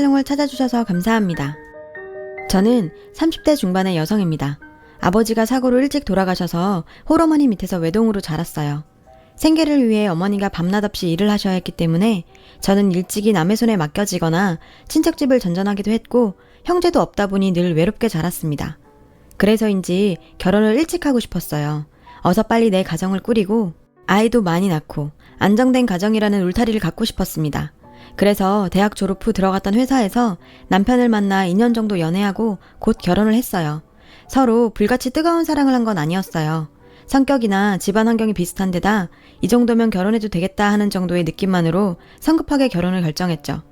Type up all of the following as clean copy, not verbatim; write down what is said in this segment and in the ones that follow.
을 찾아주셔서 감사합니다. 저는 30대 중반의 여성입니다. 아버지가 사고로 일찍 돌아가셔서 홀어머니 밑에서 외동으로 자랐어요. 생계를 위해 어머니가 밤낮 없이 일을 하셔야 했기 때문에 저는 일찍이 남의 손에 맡겨지거나 친척집을 전전하기도 했고 형제도 없다 보니 늘 외롭게 자랐습니다. 그래서인지 결혼을 일찍 하고 싶었어요. 어서 빨리 내 가정을 꾸리고 아이도 많이 낳고 안정된 가정이라는 울타리를 갖고 싶었습니다. 그래서 대학 졸업 후 들어갔던 회사에서 남편을 만나 2년 정도 연애하고 곧 결혼을 했어요. 서로 불같이 뜨거운 사랑을 한 건 아니었어요. 성격이나 집안 환경이 비슷한 데다 이 정도면 결혼해도 되겠다 하는 정도의 느낌만으로 성급하게 결혼을 결정했죠.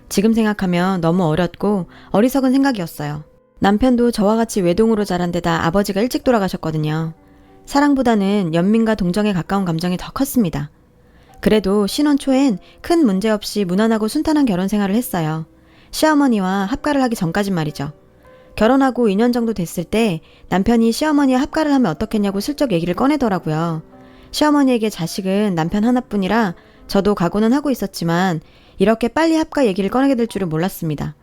지금 생각하면 너무 어렸고 어리석은 생각이었어요. 남편도 저와 같이 외동으로 자란 데다 아버지가 일찍 돌아가셨거든요. 사랑보다는 연민과 동정에 가까운 감정이 더 컸습니다. 그래도 신혼 초엔 큰 문제 없이 무난하고 순탄한 결혼 생활을 했어요. 시어머니와 합가를 하기 전까진 말이죠. 결혼하고 2년 정도 됐을 때 남편이 시어머니와 합가를 하면 어떻겠냐고 슬쩍 얘기를 꺼내더라고요. 시어머니에게 자식은 남편 하나뿐이라 저도 각오는 하고 있었지만 이렇게 빨리 합가 얘기를 꺼내게 될 줄은 몰랐습니다.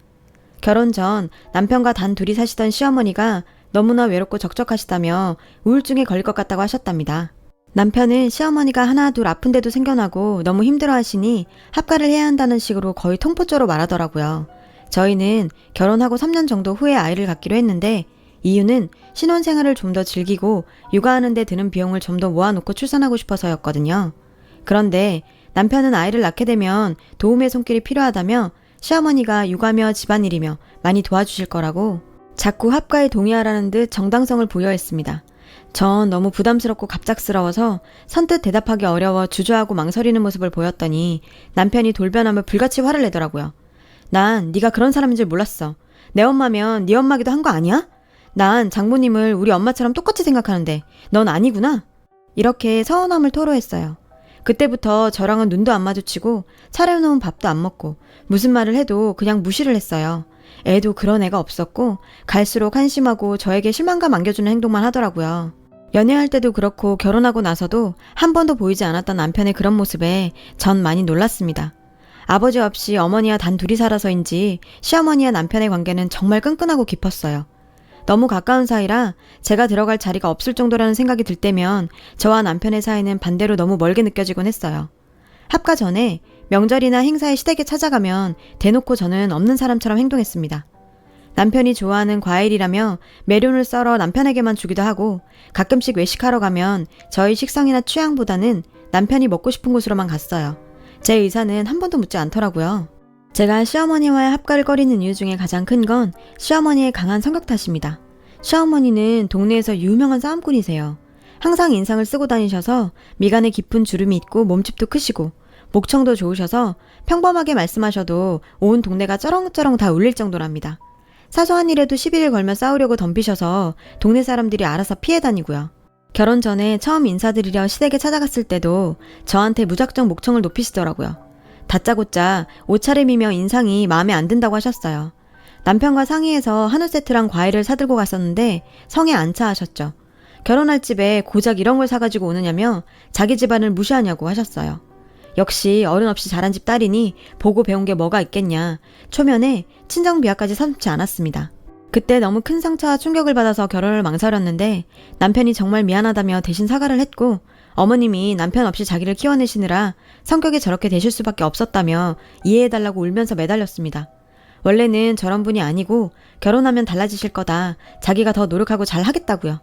결혼 전 남편과 단 둘이 사시던 시어머니가 너무나 외롭고 적적하시다며 우울증에 걸릴 것 같다고 하셨답니다. 남편은 시어머니가 하나 둘 아픈데도 생겨나고 너무 힘들어하시니 합가를 해야 한다는 식으로 거의 통포조로 말하더라고요. 저희는 결혼하고 3년 정도 후에 아이를 갖기로 했는데 이유는 신혼생활을 좀 더 즐기고 육아하는 데 드는 비용을 좀 더 모아놓고 출산하고 싶어서였거든요. 그런데 남편은 아이를 낳게 되면 도움의 손길이 필요하다며 시어머니가 육아며 집안일이며 많이 도와주실 거라고 자꾸 합가에 동의하라는 듯 정당성을 부여했습니다. 전 너무 부담스럽고 갑작스러워서 선뜻 대답하기 어려워 주저하고 망설이는 모습을 보였더니 남편이 돌변하며 불같이 화를 내더라고요. 난 네가 그런 사람인 줄 몰랐어. 내 엄마면 네 엄마기도 한 거 아니야? 난 장모님을 우리 엄마처럼 똑같이 생각하는데 넌 아니구나? 이렇게 서운함을 토로했어요. 그때부터 저랑은 눈도 안 마주치고 차려놓은 밥도 안 먹고 무슨 말을 해도 그냥 무시를 했어요. 애도 그런 애가 없었고 갈수록 한심하고 저에게 실망감 안겨주는 행동만 하더라고요. 연애할 때도 그렇고 결혼하고 나서도 한 번도 보이지 않았던 남편의 그런 모습에 전 많이 놀랐습니다. 아버지 없이 어머니와 단 둘이 살아서인지 시어머니와 남편의 관계는 정말 끈끈하고 깊었어요. 너무 가까운 사이라 제가 들어갈 자리가 없을 정도라는 생각이 들 때면 저와 남편의 사이는 반대로 너무 멀게 느껴지곤 했어요. 합가 전에 명절이나 행사에 시댁에 찾아가면 대놓고 저는 없는 사람처럼 행동했습니다. 남편이 좋아하는 과일이라며 메론을 썰어 남편에게만 주기도 하고 가끔씩 외식하러 가면 저희 식성이나 취향보다는 남편이 먹고 싶은 곳으로만 갔어요. 제 의사는 한 번도 묻지 않더라고요. 제가 시어머니와의 합가를 꺼리는 이유 중에 가장 큰 건 시어머니의 강한 성격 탓입니다. 시어머니는 동네에서 유명한 싸움꾼이세요. 항상 인상을 쓰고 다니셔서 미간에 깊은 주름이 있고 몸집도 크시고 목청도 좋으셔서 평범하게 말씀하셔도 온 동네가 쩌렁쩌렁 다 울릴 정도랍니다. 사소한 일에도 시비를 걸며 싸우려고 덤비셔서 동네 사람들이 알아서 피해 다니고요. 결혼 전에 처음 인사드리려 시댁에 찾아갔을 때도 저한테 무작정 목청을 높이시더라고요. 다짜고짜 옷차림이며 인상이 마음에 안 든다고 하셨어요. 남편과 상의해서 한우 세트랑 과일을 사들고 갔었는데 성에 안 차 하셨죠. 결혼할 집에 고작 이런 걸 사가지고 오느냐며 자기 집안을 무시하냐고 하셨어요. 역시 어른 없이 자란 집 딸이니 보고 배운 게 뭐가 있겠냐. 초면에 친정 비하까지 서슴지 않았습니다. 그때 너무 큰 상처와 충격을 받아서 결혼을 망설였는데 남편이 정말 미안하다며 대신 사과를 했고 어머님이 남편 없이 자기를 키워내시느라 성격이 저렇게 되실 수밖에 없었다며 이해해달라고 울면서 매달렸습니다. 원래는 저런 분이 아니고 결혼하면 달라지실 거다. 자기가 더 노력하고 잘 하겠다고요.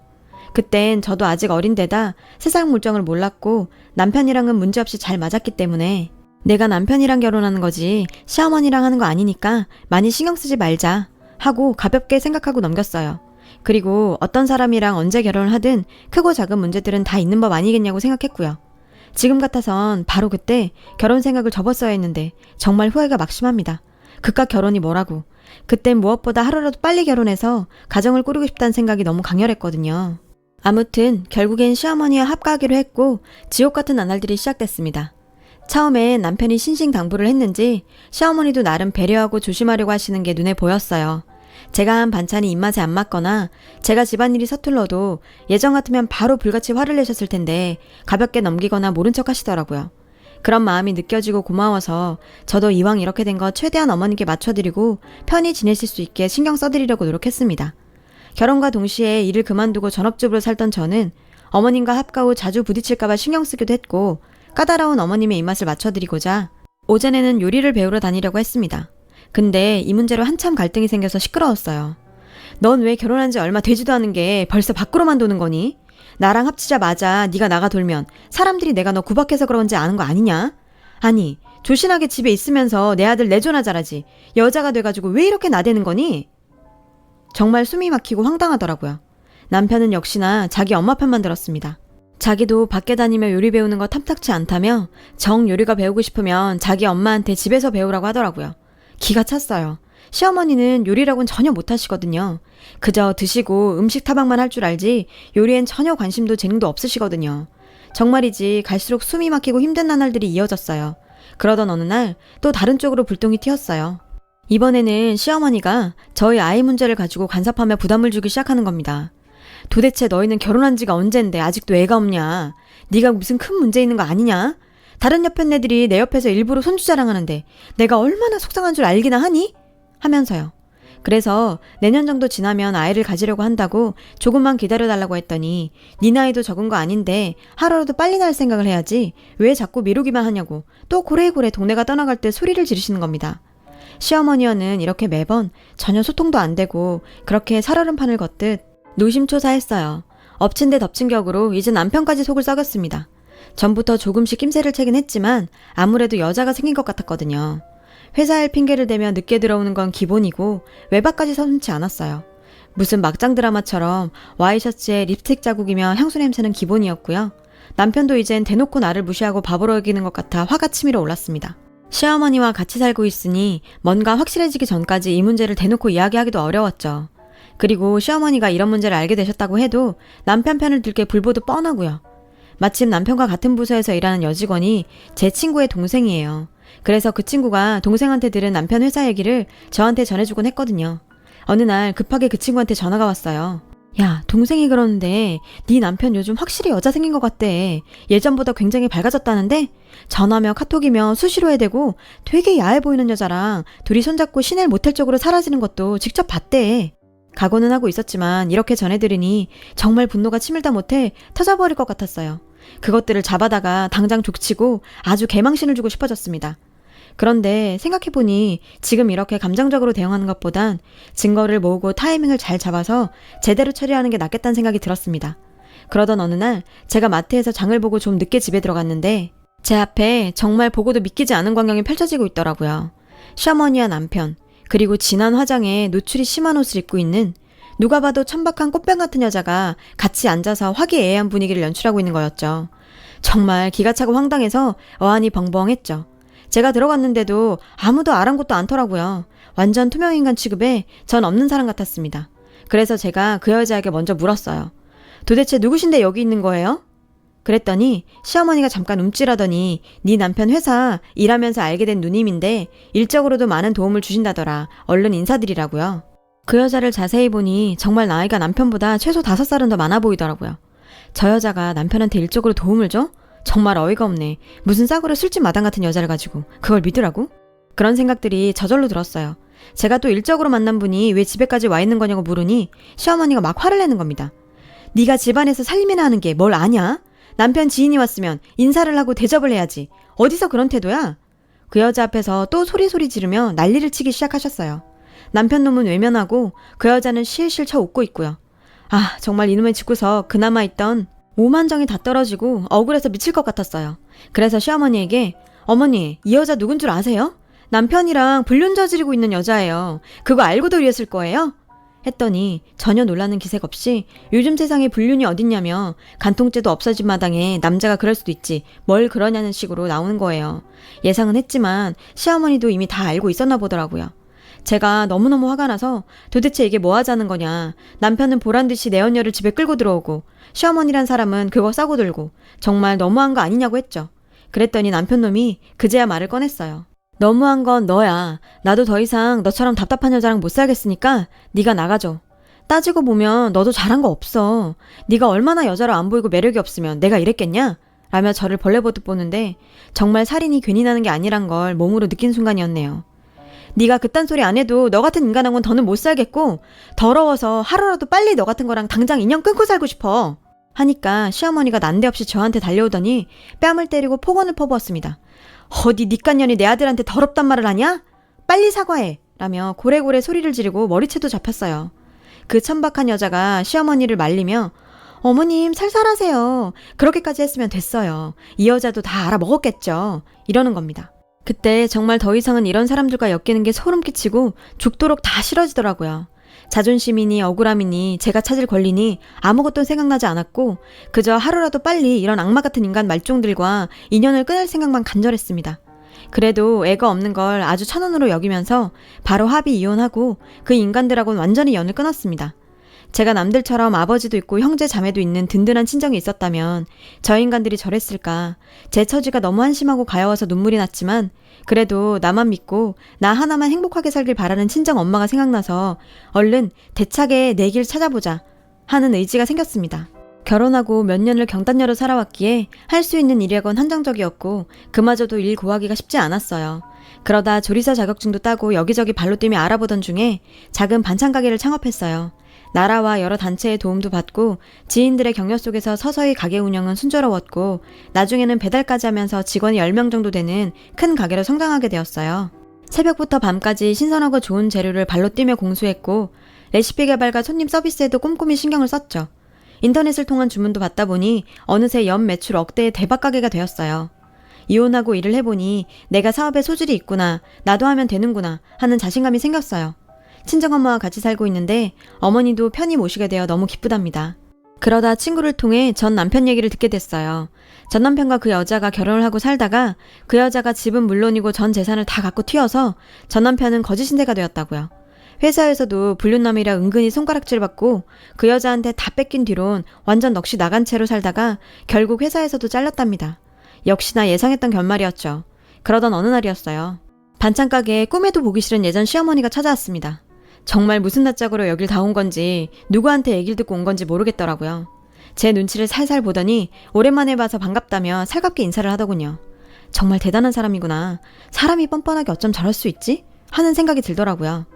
그땐 저도 아직 어린 데다 세상 물정을 몰랐고 남편이랑은 문제없이 잘 맞았기 때문에 내가 남편이랑 결혼하는 거지 시어머니랑 하는 거 아니니까 많이 신경 쓰지 말자 하고 가볍게 생각하고 넘겼어요. 그리고 어떤 사람이랑 언제 결혼을 하든 크고 작은 문제들은 다 있는 법 아니겠냐고 생각했고요. 지금 같아선 바로 그때 결혼 생각을 접었어야 했는데 정말 후회가 막심합니다. 그깟 결혼이 뭐라고. 그땐 무엇보다 하루라도 빨리 결혼해서 가정을 꾸리고 싶다는 생각이 너무 강렬했거든요. 아무튼 결국엔 시어머니와 합가하기로 했고 지옥 같은 나날들이 시작됐습니다. 처음엔 남편이 신신당부를 했는지 시어머니도 나름 배려하고 조심하려고 하시는 게 눈에 보였어요. 제가 한 반찬이 입맛에 안 맞거나 제가 집안일이 서툴러도 예전 같으면 바로 불같이 화를 내셨을 텐데 가볍게 넘기거나 모른 척 하시더라고요. 그런 마음이 느껴지고 고마워서 저도 이왕 이렇게 된 거 최대한 어머님께 맞춰드리고 편히 지내실 수 있게 신경 써드리려고 노력했습니다. 결혼과 동시에 일을 그만두고 전업주부로 살던 저는 어머님과 합가 후 자주 부딪힐까봐 신경 쓰기도 했고 까다로운 어머님의 입맛을 맞춰드리고자 오전에는 요리를 배우러 다니려고 했습니다. 근데 이 문제로 한참 갈등이 생겨서 시끄러웠어요. 넌 왜 결혼한 지 얼마 되지도 않은 게 벌써 밖으로만 도는 거니? 나랑 합치자마자 네가 나가 돌면 사람들이 내가 너 구박해서 그런지 아는 거 아니냐? 아니, 조신하게 집에 있으면서 내 아들 내조나 잘하지. 여자가 돼가지고 왜 이렇게 나대는 거니? 정말 숨이 막히고 황당하더라고요. 남편은 역시나 자기 엄마 편만 들었습니다. 자기도 밖에 다니며 요리 배우는 거 탐탁치 않다며 정 요리가 배우고 싶으면 자기 엄마한테 집에서 배우라고 하더라고요. 기가 찼어요. 시어머니는 요리라고는 전혀 못하시거든요. 그저 드시고 음식 타박만 할 줄 알지 요리엔 전혀 관심도 재능도 없으시거든요. 정말이지 갈수록 숨이 막히고 힘든 나날들이 이어졌어요. 그러던 어느 날 또 다른 쪽으로 불똥이 튀었어요. 이번에는 시어머니가 저희 아이 문제를 가지고 간섭하며 부담을 주기 시작하는 겁니다. 도대체 너희는 결혼한 지가 언젠데 아직도 애가 없냐? 네가 무슨 큰 문제 있는 거 아니냐? 다른 옆에 애들이 내 옆에서 일부러 손주 자랑하는데 내가 얼마나 속상한 줄 알기나 하니? 하면서요. 그래서 내년 정도 지나면 아이를 가지려고 한다고 조금만 기다려달라고 했더니 네 나이도 적은 거 아닌데 하루라도 빨리 날 생각을 해야지 왜 자꾸 미루기만 하냐고 또 고래고래 동네가 떠나갈 때 소리를 지르시는 겁니다. 시어머니와는 이렇게 매번 전혀 소통도 안 되고 그렇게 살얼음판을 걷듯 노심초사했어요. 엎친 데 덮친 격으로 이제 남편까지 속을 썩였습니다. 전부터 조금씩 낌새를 채긴 했지만 아무래도 여자가 생긴 것 같았거든요. 회사 일 핑계를 대며 늦게 들어오는 건 기본이고 외박까지 서슴지 않았어요. 무슨 막장 드라마처럼 와이셔츠에 립스틱 자국이며 향수 냄새는 기본이었고요. 남편도 이젠 대놓고 나를 무시하고 바보로 여기는 것 같아 화가 치밀어 올랐습니다. 시어머니와 같이 살고 있으니 뭔가 확실해지기 전까지 이 문제를 대놓고 이야기하기도 어려웠죠. 그리고 시어머니가 이런 문제를 알게 되셨다고 해도 남편 편을 들 게 불보듯 뻔하고요. 마침 남편과 같은 부서에서 일하는 여직원이 제 친구의 동생이에요. 그래서 그 친구가 동생한테 들은 남편 회사 얘기를 저한테 전해주곤 했거든요. 어느 날 급하게 그 친구한테 전화가 왔어요. 야, 동생이 그러는데 네 남편 요즘 확실히 여자 생긴 것 같대. 예전보다 굉장히 밝아졌다는데 전화며 카톡이며 수시로 해대고 되게 야해 보이는 여자랑 둘이 손잡고 시내를 모텔 쪽으로 사라지는 것도 직접 봤대. 각오는 하고 있었지만 이렇게 전해들으니 정말 분노가 치밀다 못해 터져버릴 것 같았어요. 그것들을 잡아다가 당장 족치고 아주 개망신을 주고 싶어졌습니다. 그런데 생각해보니 지금 이렇게 감정적으로 대응하는 것보단 증거를 모으고 타이밍을 잘 잡아서 제대로 처리하는 게 낫겠다는 생각이 들었습니다. 그러던 어느 날 제가 마트에서 장을 보고 좀 늦게 집에 들어갔는데 제 앞에 정말 보고도 믿기지 않은 광경이 펼쳐지고 있더라고요. 시어머니와 남편, 그리고 진한 화장에 노출이 심한 옷을 입고 있는 누가 봐도 천박한 꽃병 같은 여자가 같이 앉아서 화기애애한 분위기를 연출하고 있는 거였죠. 정말 기가 차고 황당해서 어안이 벙벙했죠. 제가 들어갔는데도 아무도 아랑곳도 않더라고요. 완전 투명인간 취급에 전 없는 사람 같았습니다. 그래서 제가 그 여자에게 먼저 물었어요. 도대체 누구신데 여기 있는 거예요? 그랬더니 시어머니가 잠깐 움찔하더니 네 남편 회사 일하면서 알게 된 누님인데 일적으로도 많은 도움을 주신다더라. 얼른 인사드리라고요. 그 여자를 자세히 보니 정말 나이가 남편보다 최소 5살은 더 많아 보이더라고요. 저 여자가 남편한테 일적으로 도움을 줘? 정말 어이가 없네. 무슨 싸구려 술집 마당 같은 여자를 가지고 그걸 믿으라고? 그런 생각들이 저절로 들었어요. 제가 또 일적으로 만난 분이 왜 집에까지 와 있는 거냐고 물으니 시어머니가 막 화를 내는 겁니다. 네가 집안에서 살림이나 하는 게 뭘 아냐? 남편 지인이 왔으면 인사를 하고 대접을 해야지. 어디서 그런 태도야? 그 여자 앞에서 또 소리소리 지르며 난리를 치기 시작하셨어요. 남편 놈은 외면하고 그 여자는 실실 쳐 웃고 있고요. 아, 정말 이놈의 짓고서 그나마 있던 오만정이 다 떨어지고 억울해서 미칠 것 같았어요. 그래서 시어머니에게 어머니, 이 여자 누군 줄 아세요? 남편이랑 불륜 저지르고 있는 여자예요. 그거 알고도 이랬을 거예요? 했더니 전혀 놀라는 기색 없이 요즘 세상에 불륜이 어딨냐며 간통죄도 없어진 마당에 남자가 그럴 수도 있지 뭘 그러냐는 식으로 나오는 거예요. 예상은 했지만 시어머니도 이미 다 알고 있었나 보더라고요. 제가 너무너무 화가 나서 도대체 이게 뭐 하자는 거냐. 남편은 보란듯이 내 언녀를 집에 끌고 들어오고 시어머니란 사람은 그거 싸고 들고 정말 너무한 거 아니냐고 했죠. 그랬더니 남편 놈이 그제야 말을 꺼냈어요. 너무한 건 너야. 나도 더 이상 너처럼 답답한 여자랑 못 살겠으니까 네가 나가줘. 따지고 보면 너도 잘한 거 없어. 네가 얼마나 여자로 안 보이고 매력이 없으면 내가 이랬겠냐? 라며 저를 벌레보듯 보는데 정말 살인이 괜히 나는 게 아니란 걸 몸으로 느낀 순간이었네요. 네가 그딴 소리 안 해도 너 같은 인간하고는 더는 못 살겠고 더러워서 하루라도 빨리 너 같은 거랑 당장 인연 끊고 살고 싶어. 하니까 시어머니가 난데없이 저한테 달려오더니 뺨을 때리고 폭언을 퍼부었습니다. 어디 니깐년이 내 아들한테 더럽단 말을 하냐? 빨리 사과해! 라며 고래고래 소리를 지르고 머리채도 잡혔어요. 그 천박한 여자가 시어머니를 말리며 어머님 살살하세요. 그렇게까지 했으면 됐어요. 이 여자도 다 알아먹었겠죠. 이러는 겁니다. 그때 정말 더 이상은 이런 사람들과 엮이는 게 소름 끼치고 죽도록 다 싫어지더라고요. 자존심이니 억울함이니 제가 찾을 권리니 아무것도 생각나지 않았고 그저 하루라도 빨리 이런 악마 같은 인간 말종들과 인연을 끊을 생각만 간절했습니다. 그래도 애가 없는 걸 아주 천운으로 여기면서 바로 합의 이혼하고 그 인간들하고는 완전히 연을 끊었습니다. 제가 남들처럼 아버지도 있고 형제 자매도 있는 든든한 친정이 있었다면 저 인간들이 저랬을까. 제 처지가 너무 한심하고 가여워서 눈물이 났지만 그래도 나만 믿고 나 하나만 행복하게 살길 바라는 친정 엄마가 생각나서 얼른 대차게 내 길 찾아보자 하는 의지가 생겼습니다. 결혼하고 몇 년을 경단녀로 살아왔기에 할 수 있는 일이건 한정적이었고 그마저도 일 구하기가 쉽지 않았어요. 그러다 조리사 자격증도 따고 여기저기 발로 뛰며 알아보던 중에 작은 반찬 가게를 창업했어요. 나라와 여러 단체의 도움도 받고 지인들의 격려 속에서 서서히 가게 운영은 순조로웠고 나중에는 배달까지 하면서 직원이 10명 정도 되는 큰 가게로 성장하게 되었어요. 새벽부터 밤까지 신선하고 좋은 재료를 발로 뛰며 공수했고 레시피 개발과 손님 서비스에도 꼼꼼히 신경을 썼죠. 인터넷을 통한 주문도 받다 보니 어느새 연 매출 억대의 대박 가게가 되었어요. 이혼하고 일을 해보니 내가 사업에 소질이 있구나, 나도 하면 되는구나 하는 자신감이 생겼어요. 친정엄마와 같이 살고 있는데 어머니도 편히 모시게 되어 너무 기쁘답니다. 그러다 친구를 통해 전 남편 얘기를 듣게 됐어요. 전 남편과 그 여자가 결혼을 하고 살다가 그 여자가 집은 물론이고 전 재산을 다 갖고 튀어서 전 남편은 거짓 신세가 되었다고요. 회사에서도 불륜남이라 은근히 손가락질 받고 그 여자한테 다 뺏긴 뒤론 완전 넋이 나간 채로 살다가 결국 회사에서도 잘렸답니다. 역시나 예상했던 결말이었죠. 그러던 어느 날이었어요. 반찬 가게에 꿈에도 보기 싫은 예전 시어머니가 찾아왔습니다. 정말 무슨 낯짝으로 여길 다 온 건지 누구한테 얘기를 듣고 온 건지 모르겠더라고요. 제 눈치를 살살 보더니 오랜만에 봐서 반갑다며 살갑게 인사를 하더군요. 정말 대단한 사람이구나. 사람이 뻔뻔하게 어쩜 저럴 수 있지? 하는 생각이 들더라고요.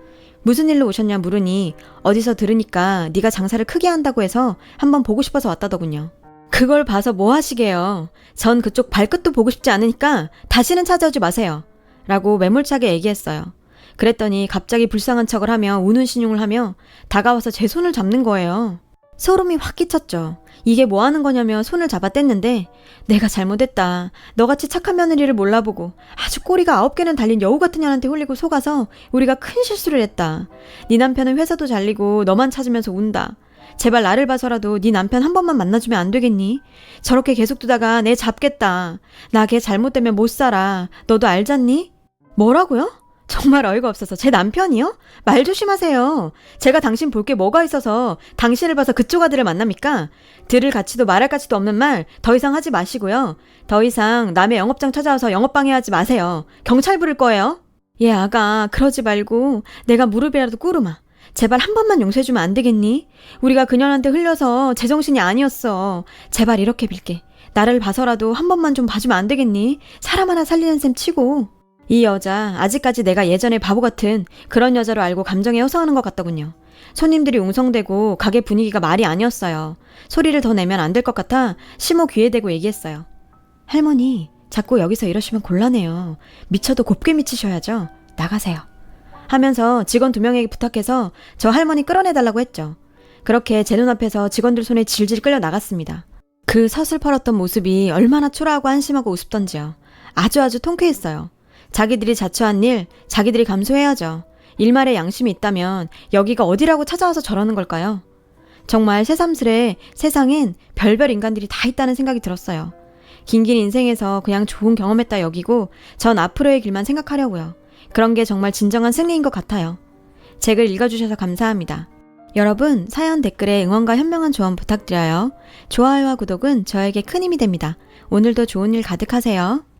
무슨 일로 오셨냐 물으니 어디서 들으니까 네가 장사를 크게 한다고 해서 한번 보고 싶어서 왔다더군요. 그걸 봐서 뭐 하시게요. 전 그쪽 발끝도 보고 싶지 않으니까 다시는 찾아오지 마세요. 라고 매몰차게 얘기했어요. 그랬더니 갑자기 불쌍한 척을 하며 우는 신용을 하며 다가와서 제 손을 잡는 거예요. 소름이 확 끼쳤죠. 이게 뭐 하는 거냐며 손을 잡아 뗐는데 내가 잘못했다. 너같이 착한 며느리를 몰라보고 아주 꼬리가 9개는 달린 여우 같은 년한테 홀리고 속아서 우리가 큰 실수를 했다. 네 남편은 회사도 잘리고 너만 찾으면서 운다. 제발 나를 봐서라도 네 남편 한 번만 만나주면 안 되겠니? 저렇게 계속 두다가 내 잡겠다. 나 걔 잘못되면 못 살아. 너도 알잖니? 뭐라고요? 정말 어이가 없어서 제 남편이요? 말 조심하세요. 제가 당신 볼 게 뭐가 있어서 당신을 봐서 그쪽 아들을 만납니까? 들을 가치도 말할 가치도 없는 말 더 이상 하지 마시고요. 더 이상 남의 영업장 찾아와서 영업방해하지 마세요. 경찰 부를 거예요. 예 아가 그러지 말고 내가 무릎이라도 꿇으마. 제발 한 번만 용서해주면 안 되겠니? 우리가 그년한테 흘려서 제정신이 아니었어. 제발 이렇게 빌게. 나를 봐서라도 한 번만 좀 봐주면 안 되겠니? 사람 하나 살리는 셈 치고. 이 여자 아직까지 내가 예전에 바보 같은 그런 여자로 알고 감정에 호소하는 것 같더군요. 손님들이 웅성대고 가게 분위기가 말이 아니었어요. 소리를 더 내면 안 될 것 같아 심호 귀에 대고 얘기했어요. 할머니 자꾸 여기서 이러시면 곤란해요. 미쳐도 곱게 미치셔야죠. 나가세요. 하면서 직원 2명에게 부탁해서 저 할머니 끌어내달라고 했죠. 그렇게 제 눈앞에서 직원들 손에 질질 끌려 나갔습니다. 그 서슬퍼렀던 모습이 얼마나 초라하고 한심하고 우습던지요. 아주 통쾌했어요. 자기들이 자초한 일, 자기들이 감수해야죠. 일말의 양심이 있다면 여기가 어디라고 찾아와서 저러는 걸까요? 정말 새삼스레 세상엔 별별 인간들이 다 있다는 생각이 들었어요. 긴긴 인생에서 그냥 좋은 경험했다 여기고 전 앞으로의 길만 생각하려고요. 그런 게 정말 진정한 승리인 것 같아요. 제 글 읽어주셔서 감사합니다. 여러분 사연 댓글에 응원과 현명한 조언 부탁드려요. 좋아요와 구독은 저에게 큰 힘이 됩니다. 오늘도 좋은 일 가득하세요.